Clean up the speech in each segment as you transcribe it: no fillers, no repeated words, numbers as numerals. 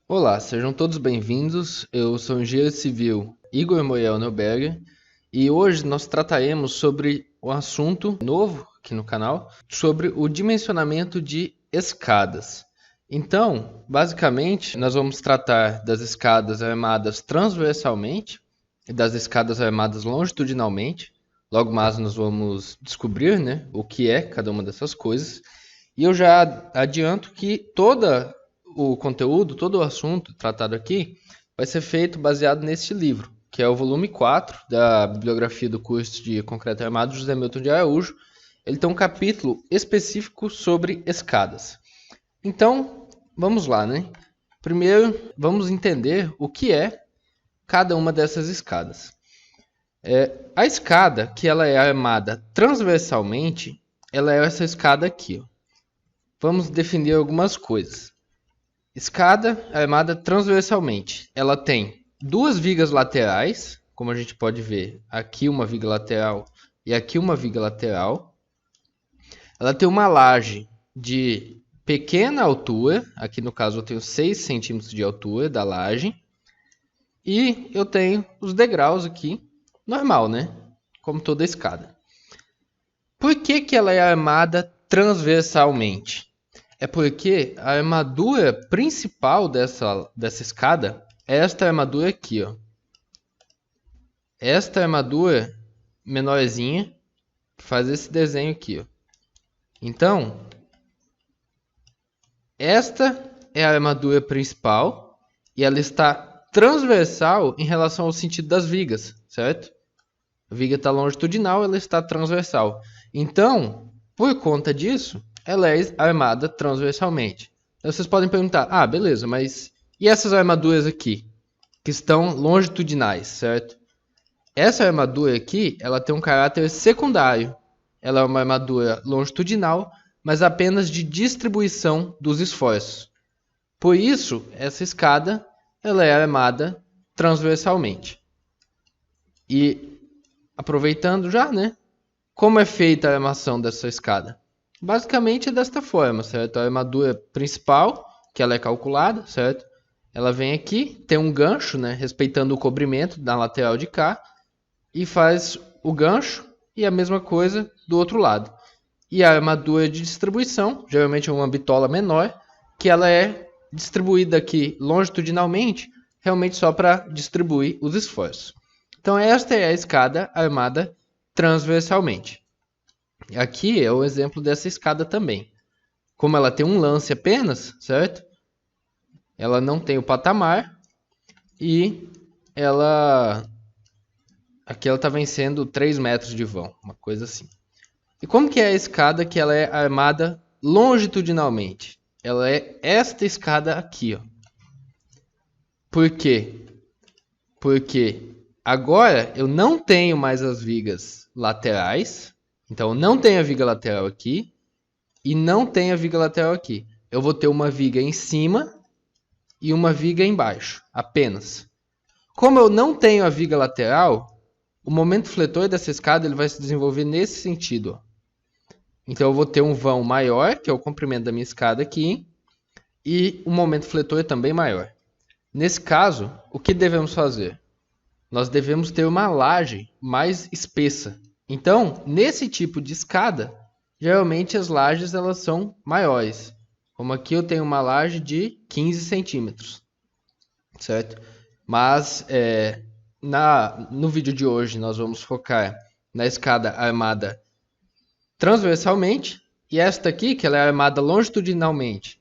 Olá, sejam todos bem-vindos. Eu sou o engenheiro civil Igor Moiel Neuberger e hoje nós trataremos sobre um assunto novo aqui no canal, sobre o dimensionamento de escadas. Então, basicamente, nós vamos tratar das escadas armadas transversalmente e das escadas armadas longitudinalmente. Logo mais nós vamos descobrir, né, o que é cada uma dessas coisas. E eu já adianto que todo o assunto tratado aqui vai ser feito baseado neste livro, que é o volume 4 da bibliografia do curso de Concreto Armado José Milton de Araújo. Ele tem um capítulo específico sobre escadas. Então, vamos lá, né? Primeiro, vamos entender o que é cada uma dessas escadas. A escada, que ela é armada transversalmente, ela é essa escada aqui, ó. Vamos definir algumas coisas. Escada armada transversalmente. Ela tem duas vigas laterais, como a gente pode ver, aqui uma viga lateral e aqui uma viga lateral. Ela tem uma laje de pequena altura, aqui no caso eu tenho 6 centímetros de altura da laje. E eu tenho os degraus aqui, normal, né? Como toda escada. Por que ela é armada transversalmente? É porque a armadura principal dessa escada é esta armadura aqui, ó. Esta armadura menorzinha que faz esse desenho aqui, ó. Então, esta é a armadura principal e ela está transversal em relação ao sentido das vigas, certo? A viga está longitudinal, ela está transversal. Então, por conta disso, ela é armada transversalmente. Então, vocês podem perguntar, beleza, mas e essas armaduras aqui, que estão longitudinais, certo? Essa armadura aqui, ela tem um caráter secundário. Ela é uma armadura longitudinal, mas apenas de distribuição dos esforços. Por isso, essa escada, ela é armada transversalmente. E, aproveitando já, né? Como é feita a armação dessa escada? Basicamente é desta forma, certo? A armadura principal, que ela é calculada, certo? Ela vem aqui, tem um gancho, né? Respeitando o cobrimento da lateral de cá. E faz o gancho e a mesma coisa do outro lado. E a armadura de distribuição, geralmente é uma bitola menor, que ela é distribuída aqui longitudinalmente, realmente só para distribuir os esforços. Então esta é a escada armada transversalmente. Aqui é o exemplo dessa escada também. Como ela tem um lance apenas, certo? Ela não tem o patamar e aqui ela está vencendo 3 metros de vão, uma coisa assim. E como que é a escada que ela é armada longitudinalmente? Ela é esta escada aqui, ó. Por quê? Porque agora eu não tenho mais as vigas laterais. Então, eu não tenho a viga lateral aqui e não tenho a viga lateral aqui. Eu vou ter uma viga em cima e uma viga embaixo, apenas. Como eu não tenho a viga lateral, o momento fletor dessa escada ele vai se desenvolver nesse sentido, ó. Então, eu vou ter um vão maior, que é o comprimento da minha escada aqui, e o momento fletor também maior. Nesse caso, o que devemos fazer? Nós devemos ter uma laje mais espessa. Então, nesse tipo de escada, geralmente as lajes elas são maiores. Como aqui eu tenho uma laje de 15 centímetros, certo? Mas no vídeo de hoje nós vamos focar na escada armada transversalmente e esta aqui, que ela é armada longitudinalmente.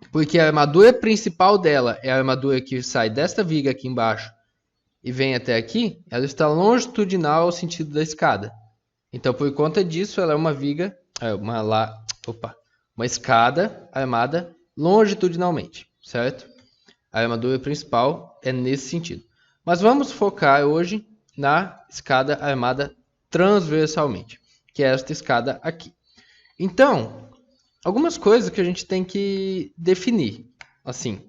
Porque a armadura principal dela é a armadura que sai desta viga aqui embaixo e vem até aqui, ela está longitudinal ao sentido da escada. Então, por conta disso, ela é uma escada armada longitudinalmente, certo? A armadura principal é nesse sentido. Mas vamos focar hoje na escada armada transversalmente, que é esta escada aqui. Então, algumas coisas que a gente tem que definir, assim,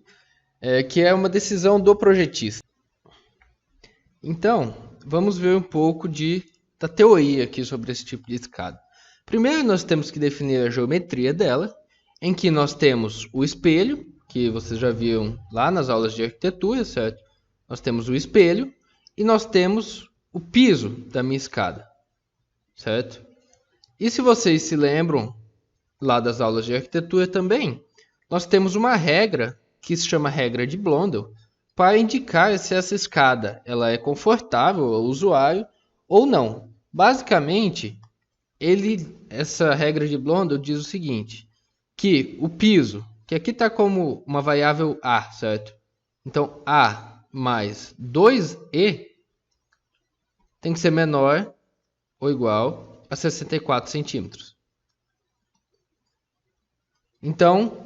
que é uma decisão do projetista. Então, vamos ver um pouco da teoria aqui sobre esse tipo de escada. Primeiro, nós temos que definir a geometria dela, em que nós temos o espelho, que vocês já viram lá nas aulas de arquitetura, certo? Nós temos o espelho e nós temos o piso da minha escada, certo? E se vocês se lembram lá das aulas de arquitetura também, nós temos uma regra que se chama regra de Blondel para indicar se essa escada ela é confortável ao usuário ou não. Basicamente, essa regra de Blondel diz o seguinte, que o piso, que aqui está como uma variável A, certo? Então, A mais 2E tem que ser menor ou igual a 64 centímetros. Então,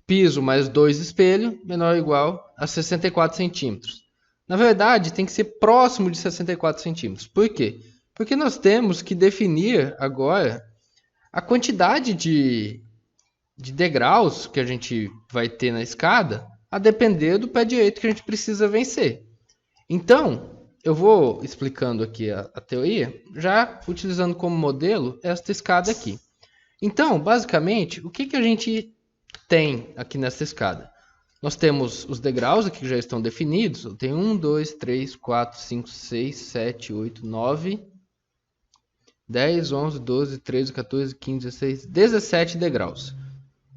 piso mais 2 espelho menor ou igual a 64 centímetros. Na verdade, tem que ser próximo de 64 centímetros. Por quê? Porque nós temos que definir agora a quantidade de degraus que a gente vai ter na escada, a depender do pé direito que a gente precisa vencer. Então, eu vou explicando aqui a teoria, já utilizando como modelo esta escada aqui. Então, basicamente, o que a gente tem aqui nessa escada? Nós temos os degraus aqui que já estão definidos. Eu tenho 1, 2, 3, 4, 5, 6, 7, 8, 9, 10, 11, 12, 13, 14, 15, 16, 17 degraus.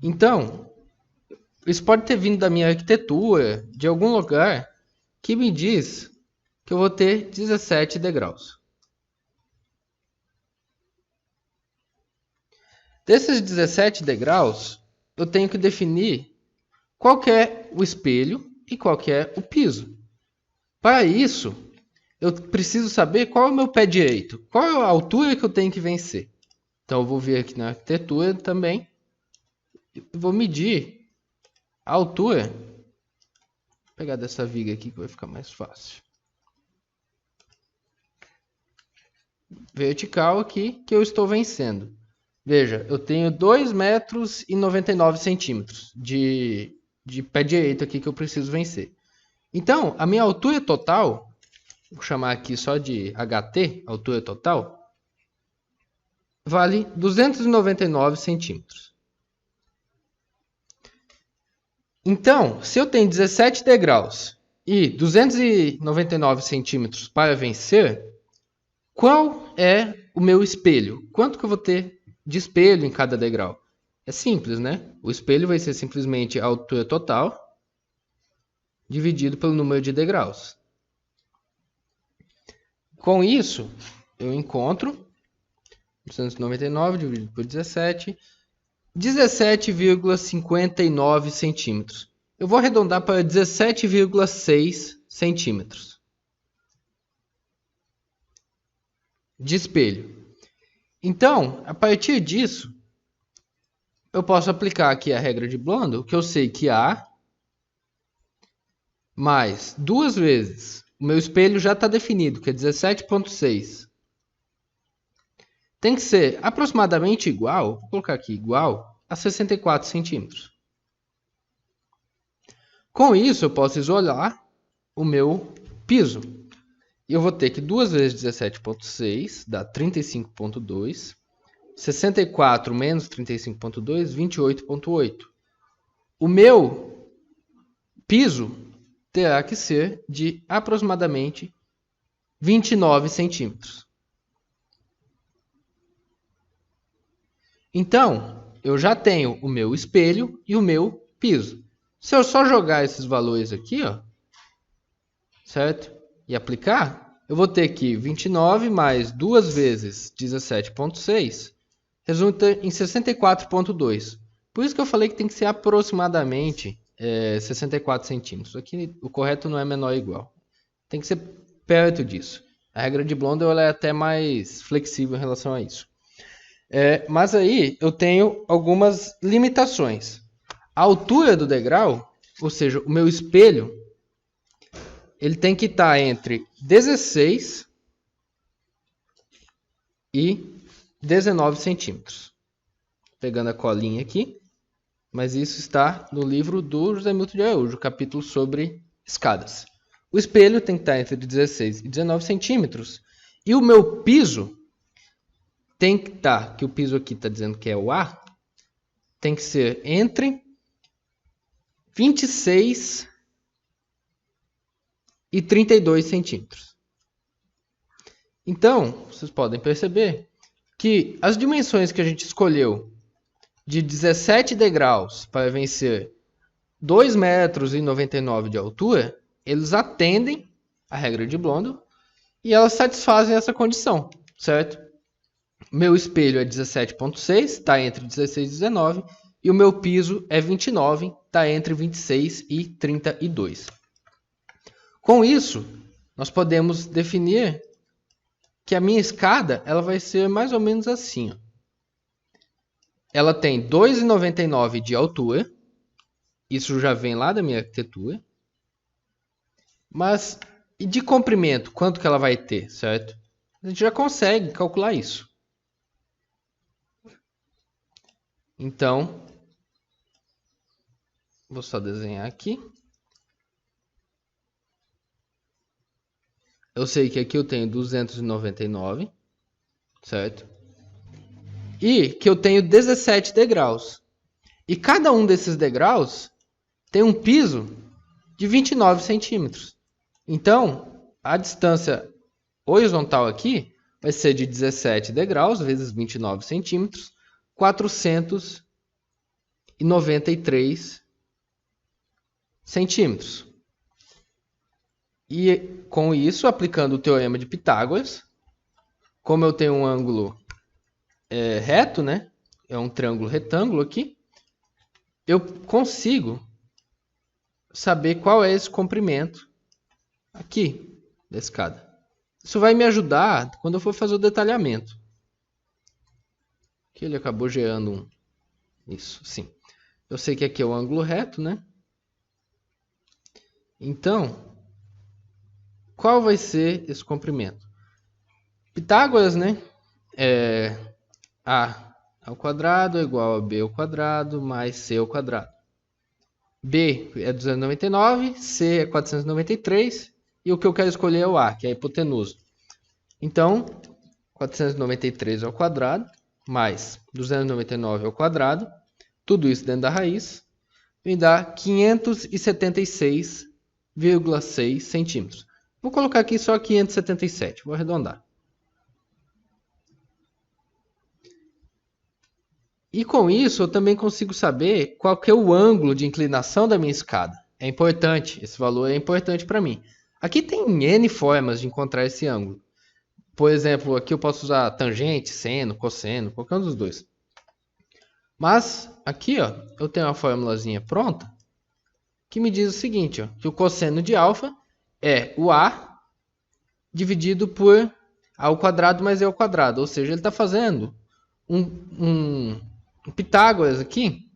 Então, isso pode ter vindo da minha arquitetura, de algum lugar, que me diz que eu vou ter 17 degraus. Desses 17 degraus, eu tenho que definir qual que é o espelho e qual que é o piso. Para isso, eu preciso saber qual é o meu pé direito, qual é a altura que eu tenho que vencer. Então, eu vou vir aqui na arquitetura também e vou medir a altura. Vou pegar dessa viga aqui que vai ficar mais fácil. Vertical aqui que eu estou vencendo. Veja, eu tenho 2,99 metros de pé direito aqui que eu preciso vencer. Então, a minha altura total, vou chamar aqui só de HT, altura total, vale 299 centímetros. Então, se eu tenho 17 degraus e 299 centímetros para vencer, qual é o meu espelho? Quanto que eu vou ter de espelho em cada degrau? É simples, né? O espelho vai ser simplesmente a altura total dividido pelo número de degraus. Com isso, eu encontro 299 dividido por 17, 17,59 centímetros. Eu vou arredondar para 17,6 centímetros de espelho. Então, a partir disso, eu posso aplicar aqui a regra de Blondel, que eu sei que A mais 2 vezes, o meu espelho já está definido, que é 17,6. Tem que ser aproximadamente igual, vou colocar aqui, igual a 64 centímetros. Com isso, eu posso isolar o meu piso. E eu vou ter que 2 vezes 17,6 dá 35,2. 64 menos 35,2, 28,8. O meu piso terá que ser de aproximadamente 29 centímetros. Então, eu já tenho o meu espelho e o meu piso. Se eu só jogar esses valores aqui, ó, certo? E aplicar, eu vou ter que 29 mais 2 vezes 17,6 resulta em 64,2. Por isso que eu falei que tem que ser aproximadamente 64 centímetros. Aqui o correto não é menor ou igual. Tem que ser perto disso. A regra de Blondel ela é até mais flexível em relação a isso. Mas aí eu tenho algumas limitações. A altura do degrau, ou seja, o meu espelho, ele tem que estar entre 16 e 19 centímetros. Pegando a colinha aqui. Mas isso está no livro do José Milton de Araújo, capítulo sobre escadas. O espelho tem que estar entre 16 e 19 centímetros. E o meu piso tem que estar, que o piso aqui está dizendo que é o A, tem que ser entre 26 e 32 centímetros. Então, vocês podem perceber que as dimensões que a gente escolheu de 17 degraus para vencer 2,99 metros de altura, eles atendem a regra de Blondel e elas satisfazem essa condição, certo? Meu espelho é 17,6, está entre 16 e 19, e o meu piso é 29, está entre 26 e 32. Com isso, nós podemos definir que a minha escada ela vai ser mais ou menos assim. Ó. Ela tem 2,99 de altura, isso já vem lá da minha arquitetura. Mas e de comprimento, quanto que ela vai ter, certo? A gente já consegue calcular isso. Então, vou só desenhar aqui. Eu sei que aqui eu tenho 299, certo? E que eu tenho 17 degraus. E cada um desses degraus tem um piso de 29 centímetros. Então, a distância horizontal aqui vai ser de 17 degraus vezes 29 centímetros, 493 centímetros. E com isso, aplicando o teorema de Pitágoras, como eu tenho um ângulo reto, né? É um triângulo retângulo aqui, eu consigo saber qual é esse comprimento aqui da escada. Isso vai me ajudar quando eu for fazer o detalhamento. Aqui ele acabou gerando isso, sim. Eu sei que aqui é o ângulo reto, né? Então, qual vai ser esse comprimento? Pitágoras, né? A ao quadrado é igual a B ao quadrado mais C ao quadrado. B é 299, C é 493 e o que eu quero escolher é o A, que é a hipotenusa. Então, 493 ao quadrado mais 299 ao quadrado, tudo isso dentro da raiz, me dá 576,6 centímetros. Vou colocar aqui só 577, vou arredondar. E com isso eu também consigo saber qual que é o ângulo de inclinação da minha escada. É importante, esse valor é importante para mim. Aqui tem N formas de encontrar esse ângulo. Por exemplo, aqui eu posso usar tangente, seno, cosseno, qualquer um dos dois. Mas aqui ó, eu tenho uma formulazinha pronta que me diz o seguinte, ó, que o cosseno de alfa é o A dividido por A ao quadrado mais E ao quadrado. Ou seja, ele está fazendo um Pitágoras aqui,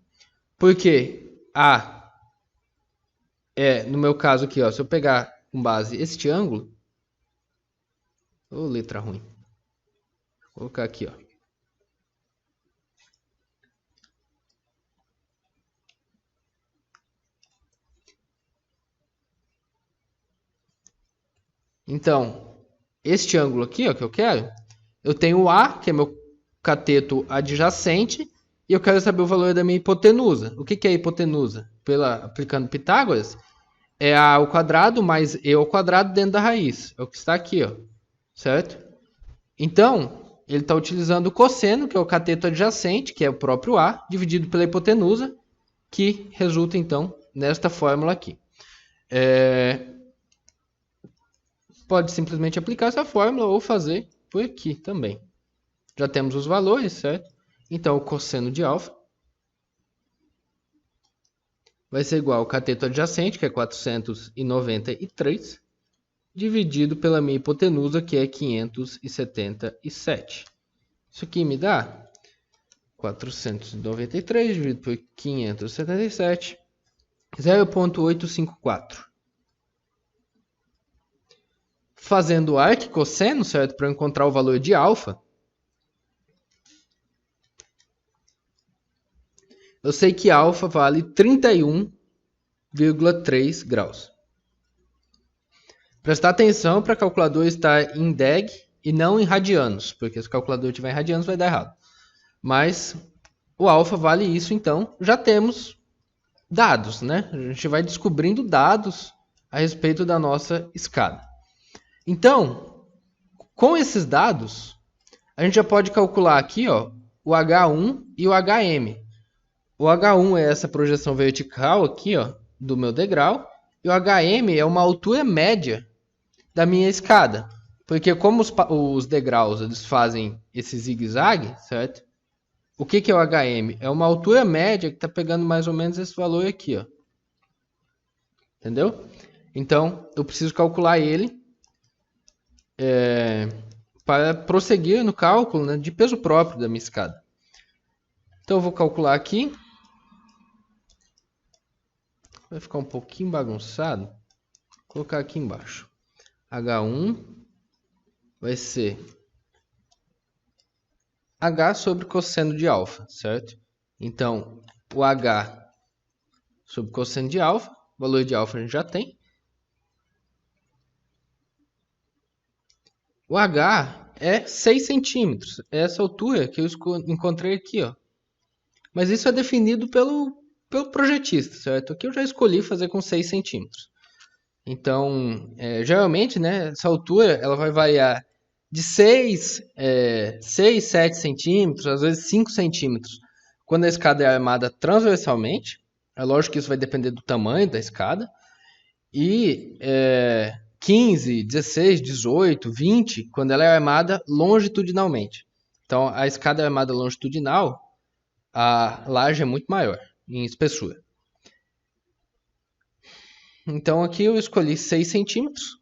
porque A no meu caso aqui, ó, se eu pegar com base este ângulo, letra ruim, vou colocar aqui, ó. Então, este ângulo aqui, ó, que eu quero, eu tenho o A, que é meu cateto adjacente, e eu quero saber o valor da minha hipotenusa. O que é a hipotenusa? Aplicando Pitágoras, é A ao quadrado mais E ao quadrado dentro da raiz. É o que está aqui, ó, certo? Então, ele está utilizando o cosseno, que é o cateto adjacente, que é o próprio A, dividido pela hipotenusa, que resulta, então, nesta fórmula aqui. Pode simplesmente aplicar essa fórmula ou fazer por aqui também. Já temos os valores, certo? Então, o cosseno de alfa vai ser igual ao cateto adjacente, que é 493, dividido pela minha hipotenusa, que é 577. Isso aqui me dá 493 dividido por 577, 0,854. Fazendo arquicosseno, certo? Para encontrar o valor de alfa, eu sei que alfa vale 31,3 graus. Prestar atenção para o calculador estar em DEG e não em radianos, porque se o calculador estiver em radianos vai dar errado. Mas o alfa vale isso, então já temos dados, né? A gente vai descobrindo dados a respeito da nossa escada. Então, com esses dados, a gente já pode calcular aqui, ó, o H1 e o HM. O H1 é essa projeção vertical aqui, ó, do meu degrau, e o HM é uma altura média da minha escada. Porque como os degraus eles fazem esse zigue-zague, certo? O que é o HM? É uma altura média que está pegando mais ou menos esse valor aqui, ó. Entendeu? Então, eu preciso calcular ele para prosseguir no cálculo, né, de peso próprio da minha escada. Então, eu vou calcular aqui. Vai ficar um pouquinho bagunçado. Vou colocar aqui embaixo. H1 vai ser H sobre cosseno de alfa, certo? Então, o H sobre cosseno de alfa, o valor de alfa a gente já tem. O H é 6 centímetros, é essa altura que eu encontrei aqui, ó. Mas isso é definido pelo projetista, certo? Aqui eu já escolhi fazer com 6 centímetros. Então, geralmente, né, essa altura ela vai variar de 6, 7 centímetros, às vezes 5 centímetros, quando a escada é armada transversalmente. É lógico que isso vai depender do tamanho da escada. E 15, 16, 18, 20, quando ela é armada longitudinalmente. Então, a escada é armada longitudinal, a laje é muito maior em espessura. Então, aqui eu escolhi 6 centímetros.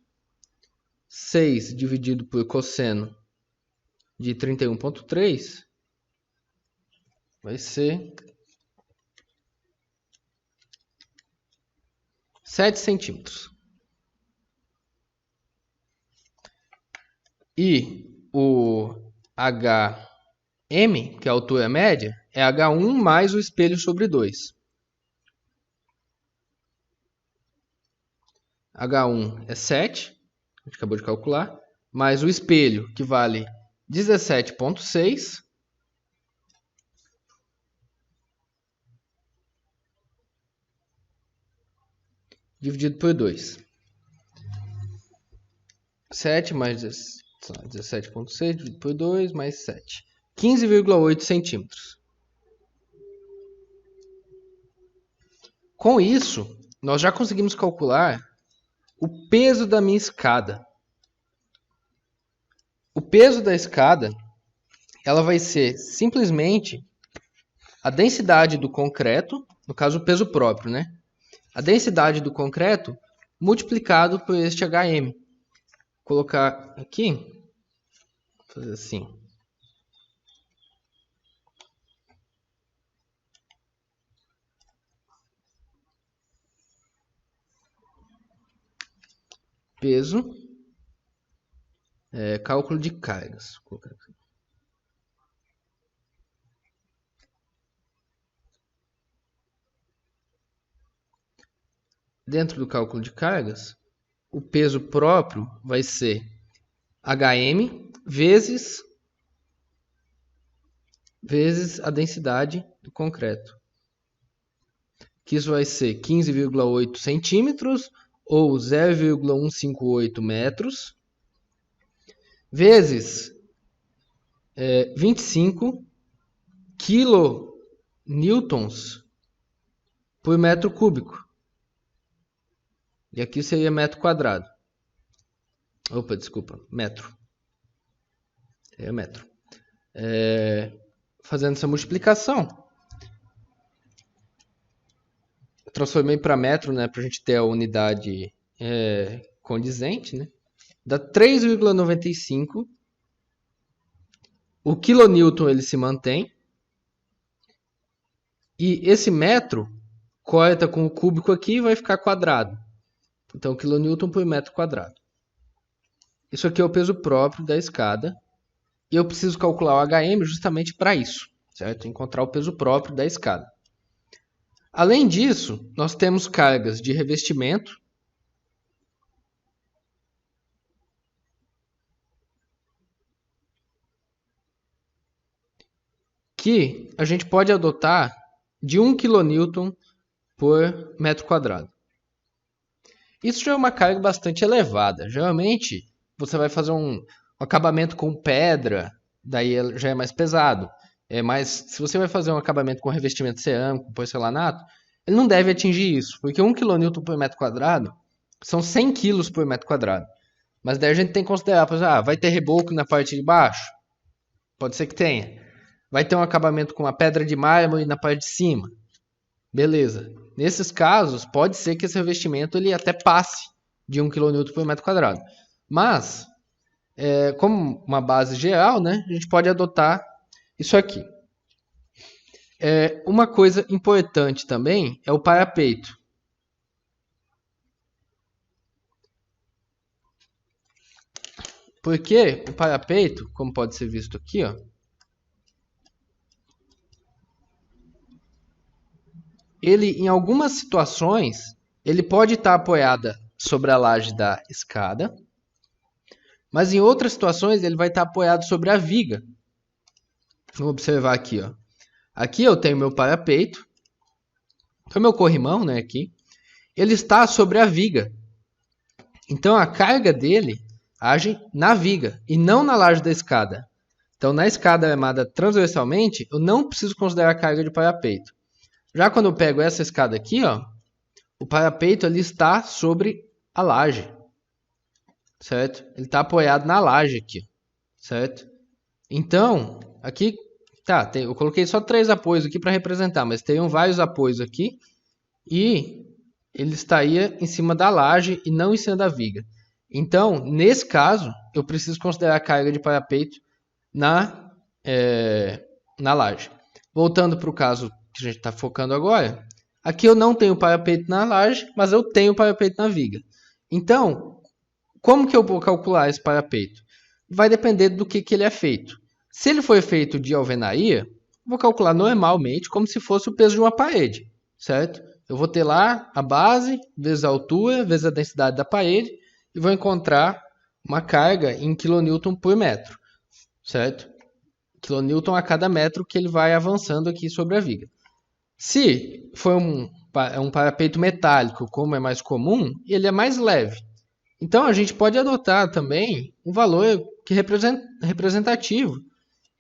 6 dividido por cosseno de 31,3 vai ser 7 centímetros. E o HM, que é a altura média, é H1 mais o espelho sobre 2. H1 é 7, a gente acabou de calcular, mais o espelho, que vale 17,6. Dividido por 2. 7 mais 17,6 dividido por 2 mais 7. 15,8 centímetros. Com isso, nós já conseguimos calcular o peso da minha escada. O peso da escada, ela vai ser simplesmente a densidade do concreto, no caso o peso próprio, né? A densidade do concreto multiplicado por este HM. Vou colocar aqui, vou fazer assim. Peso, cálculo de cargas. Vou colocar aqui. Dentro do cálculo de cargas, o peso próprio vai ser HM vezes a densidade do concreto. Que isso vai ser 15,8 centímetros ou 0,158 metros vezes 25 kilonewtons por metro cúbico. E aqui seria metro quadrado. Opa, desculpa, metro. É metro. Fazendo essa multiplicação, eu transformei para metro, né, para a gente ter a unidade condizente, né? Dá 3,95. O quilonewton ele se mantém. E esse metro corta com o cúbico aqui e vai ficar quadrado. Então, quilonewton por metro quadrado. Isso aqui é o peso próprio da escada. E eu preciso calcular o HM justamente para isso, certo? Encontrar o peso próprio da escada. Além disso, nós temos cargas de revestimento que a gente pode adotar de 1 kN por metro quadrado. Isso já é uma carga bastante elevada. Geralmente, você vai fazer um acabamento com pedra, daí já é mais pesado. Mas se você vai fazer um acabamento com revestimento cerâmico, porcelanato, ele não deve atingir isso, porque 1 kN por metro quadrado são 100 kg por metro quadrado. Mas daí a gente tem que considerar, por exemplo, vai ter reboco na parte de baixo? Pode ser que tenha. Vai ter um acabamento com uma pedra de mármore na parte de cima? Beleza. Nesses casos, pode ser que esse revestimento ele até passe de 1 kN por metro quadrado. Mas, como uma base geral, né, a gente pode adotar isso aqui. Uma coisa importante também é o parapeito. Porque o parapeito, como pode ser visto aqui, ó, ele, em algumas situações, ele pode estar apoiado sobre a laje da escada, mas em outras situações ele vai estar apoiado sobre a viga. Vamos observar aqui, ó. Aqui eu tenho meu parapeito, que é o meu corrimão, né, aqui. Ele está sobre a viga. Então a carga dele age na viga e não na laje da escada. Então na escada armada transversalmente, eu não preciso considerar a carga de parapeito. Já quando eu pego essa escada aqui, ó, o parapeito ali está sobre a laje, certo? Ele está apoiado na laje aqui, certo? Então, aqui, tá, eu coloquei só 3 apoios aqui para representar, mas teriam vários apoios aqui e ele estaria em cima da laje e não em cima da viga. Então, nesse caso, eu preciso considerar a carga de parapeito na laje. Voltando para o caso que a gente está focando agora, aqui eu não tenho parapeito na laje, mas eu tenho parapeito na viga. Então, como que eu vou calcular esse parapeito? Vai depender do que ele é feito. Se ele for feito de alvenaria, vou calcular normalmente como se fosse o peso de uma parede, certo? Eu vou ter lá a base, vezes a altura, vezes a densidade da parede, e vou encontrar uma carga em kN por metro, certo? kN a cada metro que ele vai avançando aqui sobre a viga. Se for um parapeito metálico, como é mais comum, ele é mais leve. Então a gente pode adotar também um valor que representativo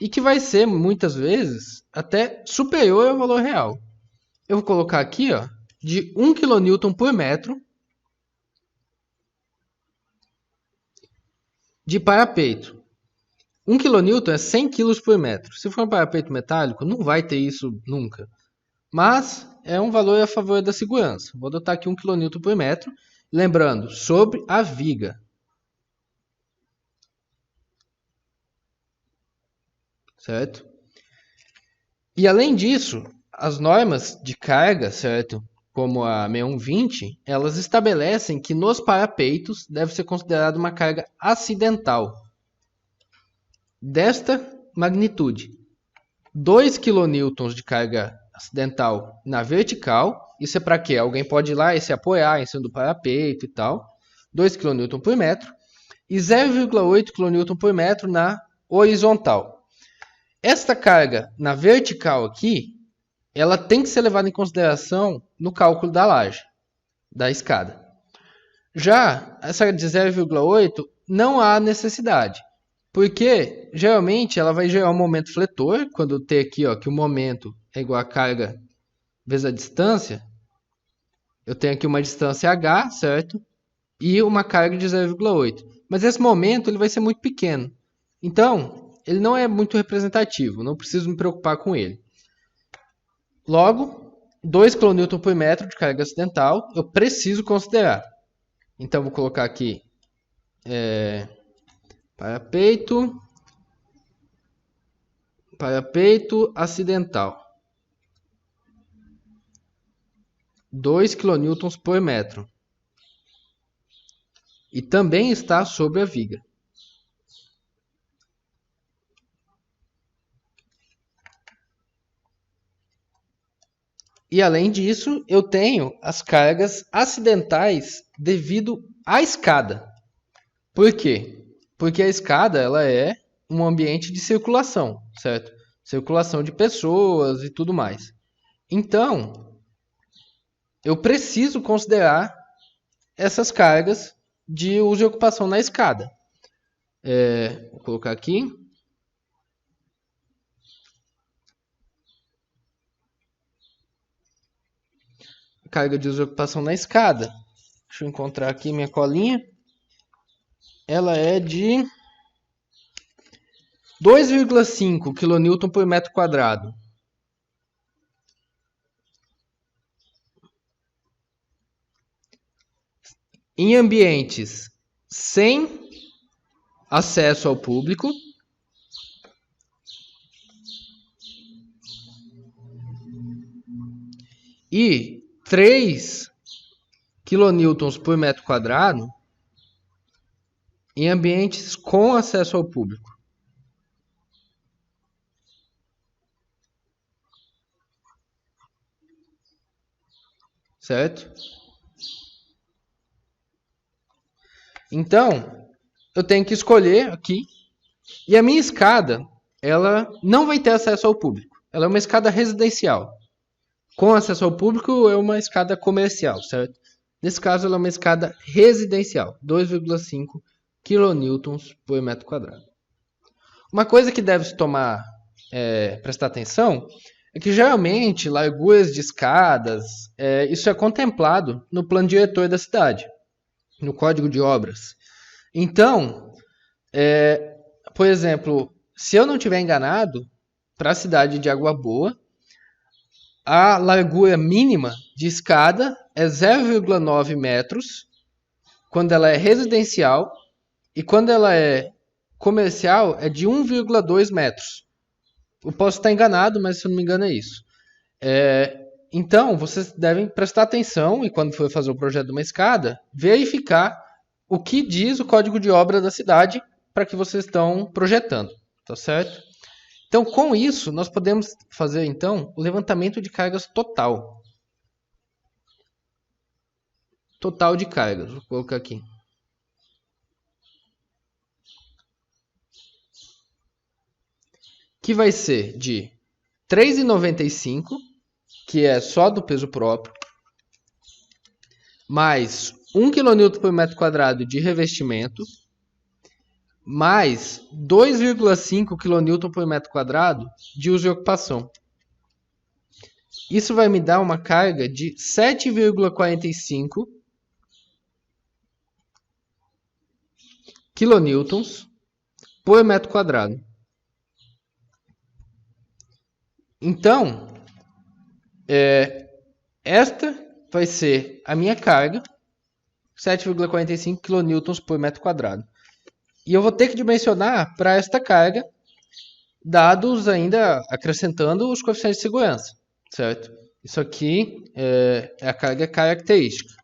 e que vai ser muitas vezes até superior ao valor real. Eu vou colocar aqui, ó, de 1 kN por metro de parapeito. 1 kN é 100 kg por metro. Se for um parapeito metálico, não vai ter isso nunca. Mas é um valor a favor da segurança. Vou adotar aqui 1 kN por metro. Lembrando, sobre a viga. Certo? E além disso, as normas de carga, certo? Como a 6120, elas estabelecem que nos parapeitos deve ser considerada uma carga acidental desta magnitude. 2 kN de carga acidental na vertical. Isso é para quê? Alguém pode ir lá e se apoiar em cima do parapeito e tal. 2 kN por metro. E 0,8 kN por metro na horizontal. Esta carga na vertical aqui, ela tem que ser levada em consideração no cálculo da laje, da escada. Já essa de 0,8 não há necessidade. Porque geralmente ela vai gerar um momento fletor, quando eu ter aqui ó, que o momento é igual a carga vezes a distância. Eu tenho aqui uma distância h, certo? E uma carga de 0,8. Mas esse momento ele vai ser muito pequeno. Então, ele não é muito representativo, não preciso me preocupar com ele. Logo, 2 kN por metro de carga acidental eu preciso considerar. Então, vou colocar aqui parapeito acidental. 2 kN por metro. E também está sobre a viga. E além disso, eu tenho as cargas acidentais devido à escada. Por quê? Porque a escada ela é um ambiente de circulação, certo? circulação de pessoas e tudo mais. Então, eu preciso considerar essas cargas de uso e ocupação na escada. Vou colocar aqui. Carga de uso e ocupação na escada. Deixa eu encontrar aqui minha colinha. Ela é de 2,5 kN por metro quadrado. Em ambientes sem acesso ao público e 3 kN por metro quadrado em ambientes com acesso ao público. Certo? Então, eu tenho que escolher aqui. E a minha escada, ela não vai ter acesso ao público. Ela é uma escada residencial. Com acesso ao público, é uma escada comercial, certo? Nesse caso, ela é uma escada residencial. 2,5 kN por metro quadrado. Uma coisa que deve se prestar atenção, é que geralmente larguras de escadas, isso é contemplado no plano diretor da cidade, no Código de Obras. Então, por exemplo, se eu não estiver enganado, para a cidade de Água Boa, a largura mínima de escada é 0,9 metros quando ela é residencial e quando ela é comercial é de 1,2 metros. Eu posso estar enganado, mas se eu não me engano é isso. Então, vocês devem prestar atenção e quando for fazer o projeto de uma escada, verificar o que diz o Código de Obra da cidade para que vocês estão projetando, tá certo? Então, com isso, nós podemos fazer então o levantamento de cargas total. Total de cargas, vou colocar aqui. Que vai ser de 3,95, que é só do peso próprio, mais 1 kN por metro quadrado de revestimento, mais 2,5 kN por metro quadrado de uso e ocupação. Isso vai me dar uma carga de 7,45 kN por metro quadrado. Então, esta vai ser a minha carga, 7,45 kN por metro quadrado. E eu vou ter que dimensionar para esta carga, dados ainda acrescentando os coeficientes de segurança, certo? Isso aqui é a carga característica.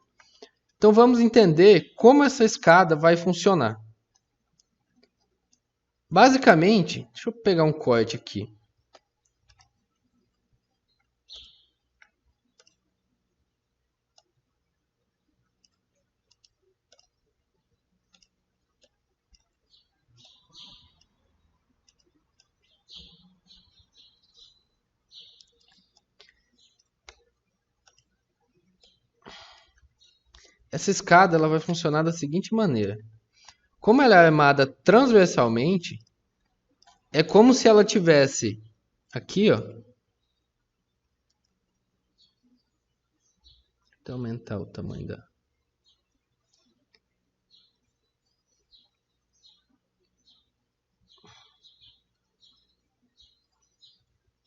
Então vamos entender como essa escada vai funcionar. Basicamente, deixa eu pegar um corte aqui. Essa escada ela vai funcionar da seguinte maneira. Como ela é armada transversalmente, é como se ela tivesse aqui, ó. Vou aumentar o tamanho da.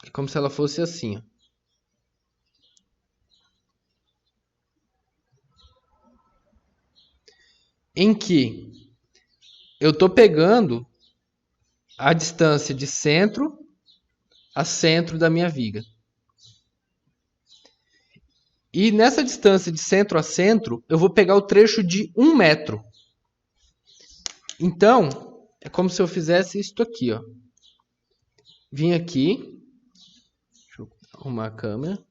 É como se ela fosse assim, ó. Em que eu estou pegando a distância de centro a centro da minha viga. E nessa distância de centro a centro, eu vou pegar o trecho de 1 metro. Então, é como se eu fizesse isso aqui, ó. Vim aqui. Deixa eu arrumar a câmera.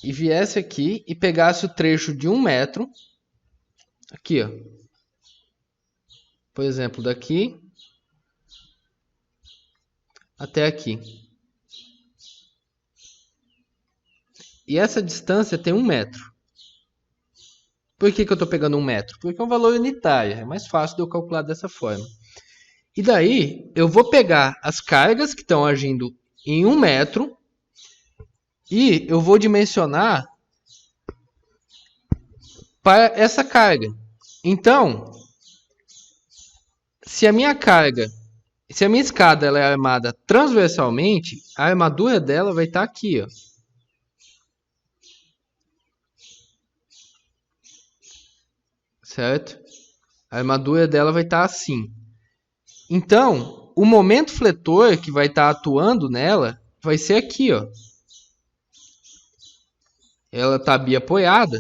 e viesse aqui e pegasse o trecho de 1 metro, aqui, ó, por exemplo, daqui até aqui. E essa distância tem 1 metro. Por que eu estou pegando 1 metro? Porque é um valor unitário, é mais fácil de eu calcular dessa forma. E daí, eu vou pegar as cargas que estão agindo em 1 metro e eu vou dimensionar para essa carga. Então, se a minha escada ela é armada transversalmente, a armadura dela vai estar aqui, ó. Certo? A armadura dela vai estar assim. Então, o momento fletor que vai estar atuando nela vai ser aqui, ó. Ela está biapoiada.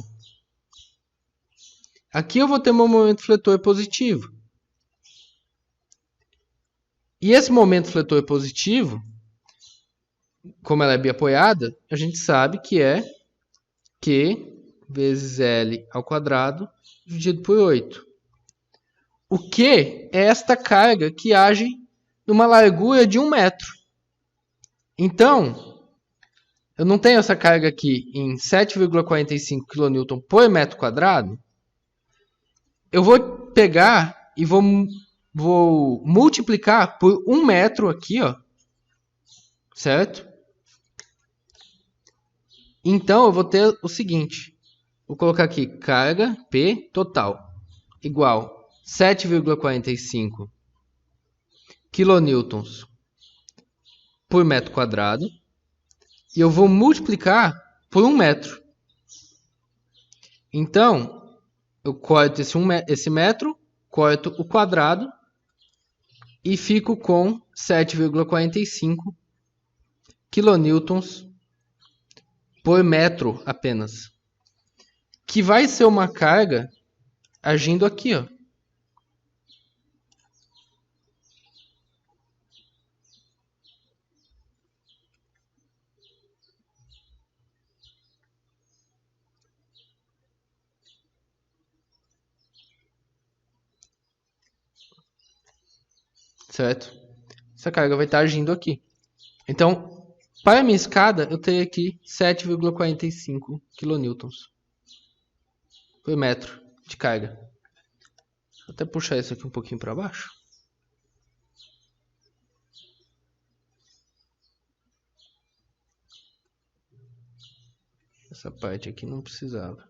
Aqui eu vou ter meu momento fletor positivo. E esse momento fletor positivo, como ela é biapoiada, a gente sabe que é Q vezes L ao quadrado dividido por 8. O Q é esta carga que age numa largura de 1 metro. Então, eu não tenho essa carga aqui em 7,45 kN por metro quadrado. Eu vou pegar e vou multiplicar por 1 metro aqui, ó. Certo? Então, eu vou ter o seguinte. Vou colocar aqui carga P total igual 7,45 kN por metro quadrado. E eu vou multiplicar por 1 metro. Então, eu corto esse metro, corto o quadrado e fico com 7,45 kN por metro apenas. Que vai ser uma carga agindo aqui, ó. Certo? Essa carga vai estar agindo aqui. Então, para a minha escada, eu tenho aqui 7,45 kN por metro de carga. Vou até puxar isso aqui um pouquinho para baixo. Essa parte aqui não precisava.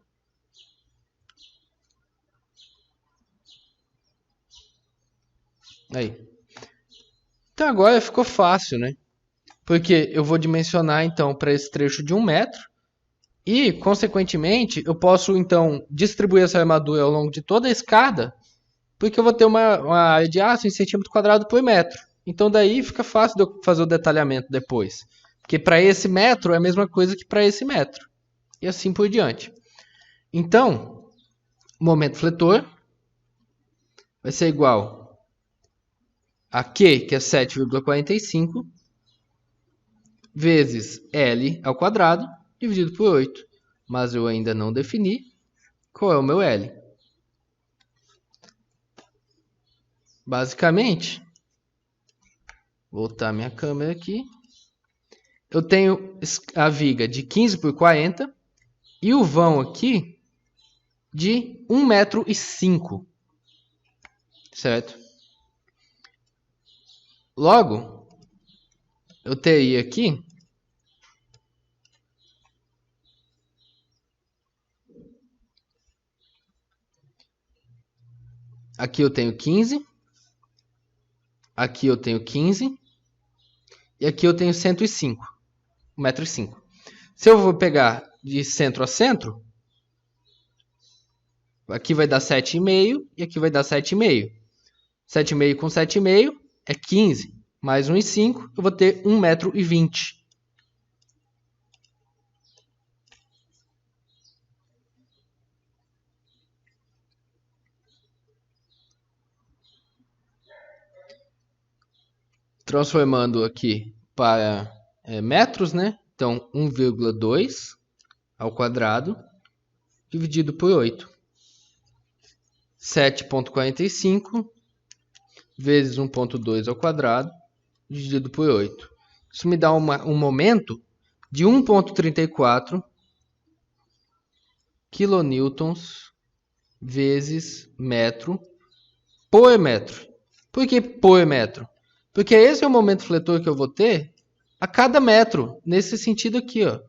Aí. Então agora ficou fácil, né? Porque eu vou dimensionar então para esse trecho de 1 metro. E, consequentemente, eu posso então distribuir essa armadura ao longo de toda a escada. Porque eu vou ter uma área de aço em centímetro quadrado por metro. Então daí fica fácil de eu fazer o detalhamento depois. Porque para esse metro é a mesma coisa que para esse metro. E assim por diante. Então, o momento fletor vai ser igual a Q, que é 7,45, vezes L ao quadrado, dividido por 8. Mas eu ainda não defini qual é o meu L. Basicamente, vou voltar minha câmera aqui. Eu tenho a viga de 15 por 40 e o vão aqui de 1,05 m. Certo? Logo, eu teria aqui eu tenho 15, aqui eu tenho 15 e aqui eu tenho 105, 1,05 m. Se eu vou pegar de centro a centro, aqui vai dar 7,5 e aqui vai dar 7,5. 7,5 com 7,5 é 15, mais 1,5, eu vou ter 1,20 m. Transformando aqui para metros, né? Então, 1,2 ao quadrado dividido por 8. 7,45 vezes 1,2 ao quadrado dividido por 8. Isso me dá um momento de 1,34 kilonewtons vezes metro por metro. Por que por metro? Porque esse é o momento fletor que eu vou ter a cada metro, nesse sentido aqui, ó.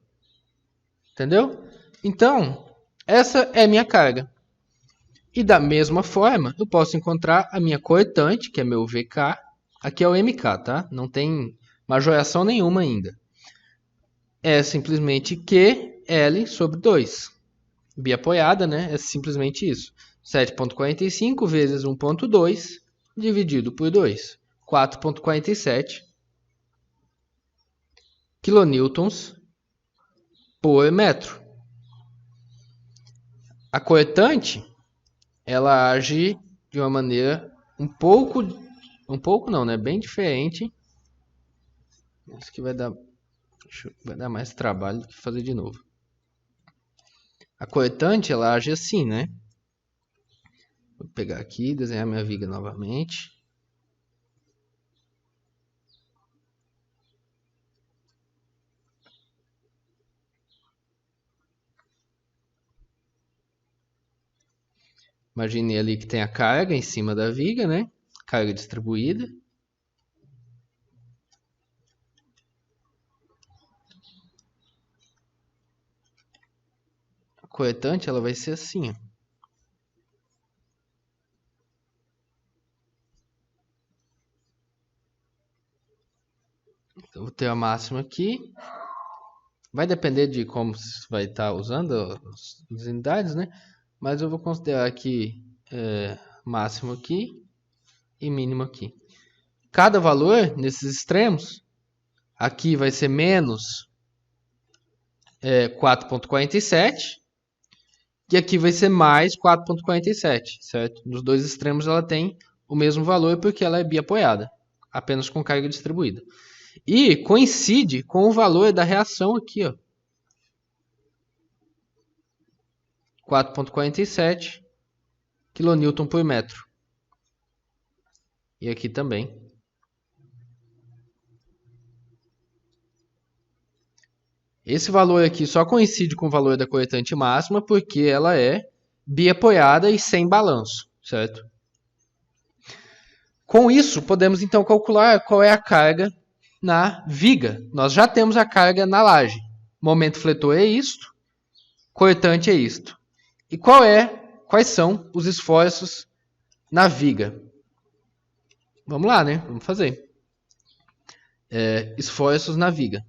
Entendeu? Então, essa é a minha carga. E da mesma forma, eu posso encontrar a minha coetante, que é meu VK. Aqui é o MK, tá? Não tem majoração nenhuma ainda. É simplesmente QL sobre 2. Biapoiada, né? É simplesmente isso. 7,45 vezes 1,2 dividido por 2. 4,47 kilonewtons por metro. A coetante, ela age de uma maneira um pouco não, né? Bem diferente. Isso que vai dar mais trabalho do que fazer de novo. A coetante, ela age assim, né? Vou pegar aqui, desenhar minha viga novamente. Imagine ali que tem a carga em cima da viga, né? Carga distribuída. A coetante, ela vai ser assim, ó. Então, vou ter a máxima aqui. Vai depender de como você vai estar usando as unidades, né? Mas eu vou considerar aqui máximo aqui e mínimo aqui. Cada valor nesses extremos, aqui vai ser menos 4,47 e aqui vai ser mais 4,47, certo? Nos dois extremos ela tem o mesmo valor porque ela é biapoiada, apenas com carga distribuída. E coincide com o valor da reação aqui, ó. 4,47 kN por metro. E aqui também. Esse valor aqui só coincide com o valor da coetante máxima porque ela é biapoiada e sem balanço, certo? Com isso, podemos então calcular qual é a carga na viga. Nós já temos a carga na laje. Momento fletor é isto, coetante é isto. E quais são os esforços na viga? Vamos lá, né? Vamos fazer. Esforços na viga.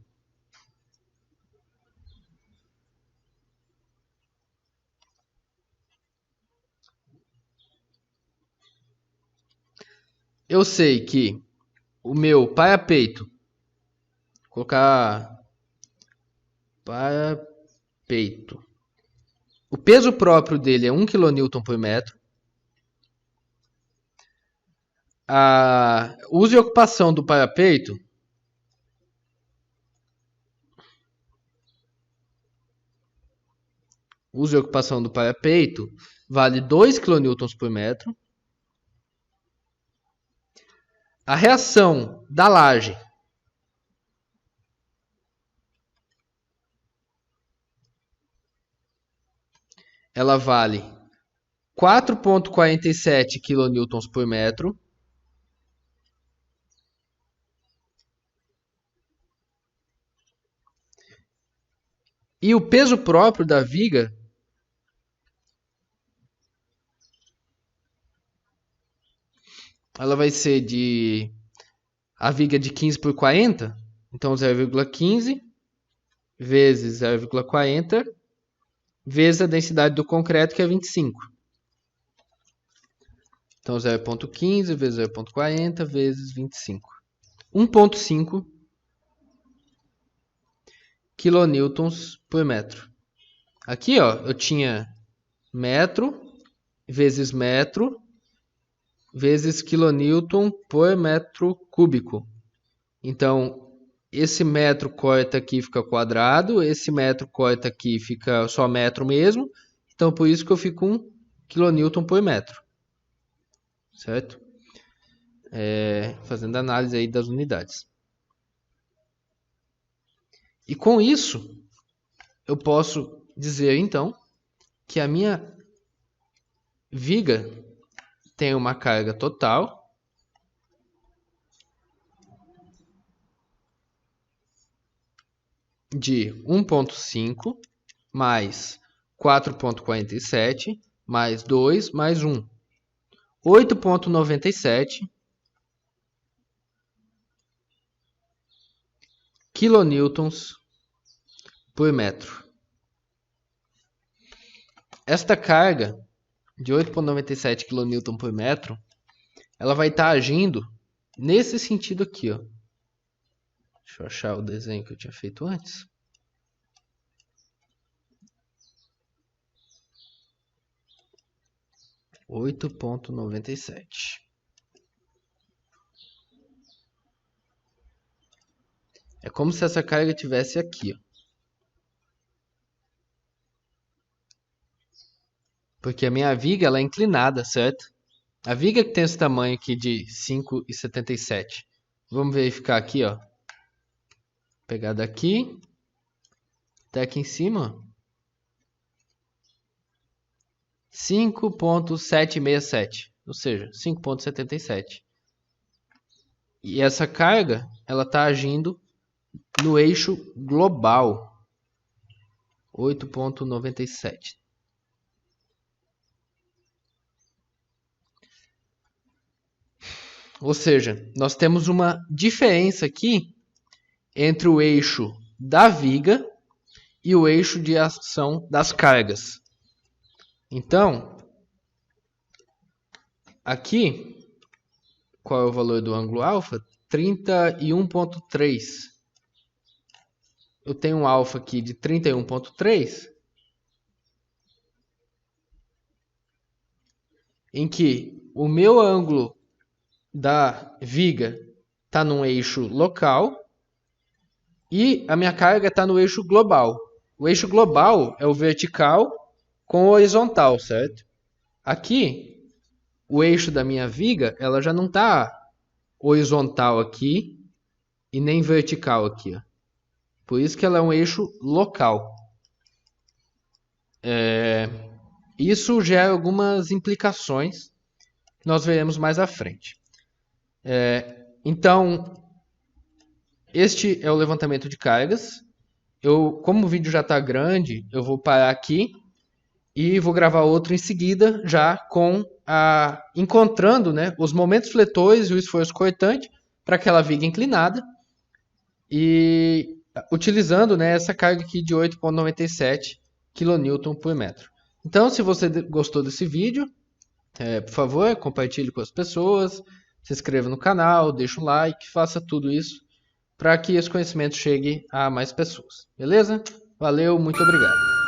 Eu sei que o meu parapeito, vou colocar parapeito, o peso próprio dele é 1 kN por metro. A uso e ocupação do parapeito vale 2 kN por metro. A reação da laje ela vale 4,47 kN por metro. E o peso próprio da viga ela vai ser a viga de 15 por 40, então 0,15 vezes 0,40 vezes a densidade do concreto, que é 25. Então 0,15 vezes 0,40 vezes 25. 1,5 kilonewtons por metro. Aqui, ó, eu tinha metro vezes kilonewton por metro cúbico. Então, esse metro corta aqui fica quadrado, esse metro corta aqui fica só metro mesmo. Então, por isso que eu fico 1 kN por metro. Certo? Fazendo análise aí das unidades. E com isso, eu posso dizer, então, que a minha viga tem uma carga total de 1,5 mais 4,47 mais 2 mais 1. 8,97 kilonewtons por metro. Esta carga de 8,97 kN por metro, ela vai estar agindo nesse sentido aqui, ó. Deixa eu achar o desenho que eu tinha feito antes. (8,97). É como se essa carga estivesse aqui, ó. Porque a minha viga ela é inclinada, certo? A viga que tem esse tamanho aqui de 5,77. Vamos verificar aqui, ó. Pegar daqui até aqui em cima. 5,767, ou seja, 5,77. E essa carga, ela está agindo no eixo global. 8,97. Ou seja, nós temos uma diferença aqui entre o eixo da viga e o eixo de ação das cargas. Então, aqui, qual é o valor do ângulo alfa? 31,3. Eu tenho um alfa aqui de 31,3, em que o meu ângulo da viga está num eixo local e a minha carga está no eixo global. O eixo global é o vertical com o horizontal, certo? Aqui, o eixo da minha viga, ela já não está horizontal aqui e nem vertical aqui, ó. Por isso que ela é um eixo local. Isso gera algumas implicações que nós veremos mais à frente. Então, este é o levantamento de cargas. Como o vídeo já está grande, eu vou parar aqui e vou gravar outro em seguida, já com encontrando, né, os momentos fletores e o esforço cortante para aquela viga inclinada e utilizando, né, essa carga aqui de 8,97 kN por metro. Então, se você gostou desse vídeo, por favor, compartilhe com as pessoas, se inscreva no canal, deixe um like, faça tudo isso para que esse conhecimento chegue a mais pessoas. Beleza? Valeu, muito obrigado.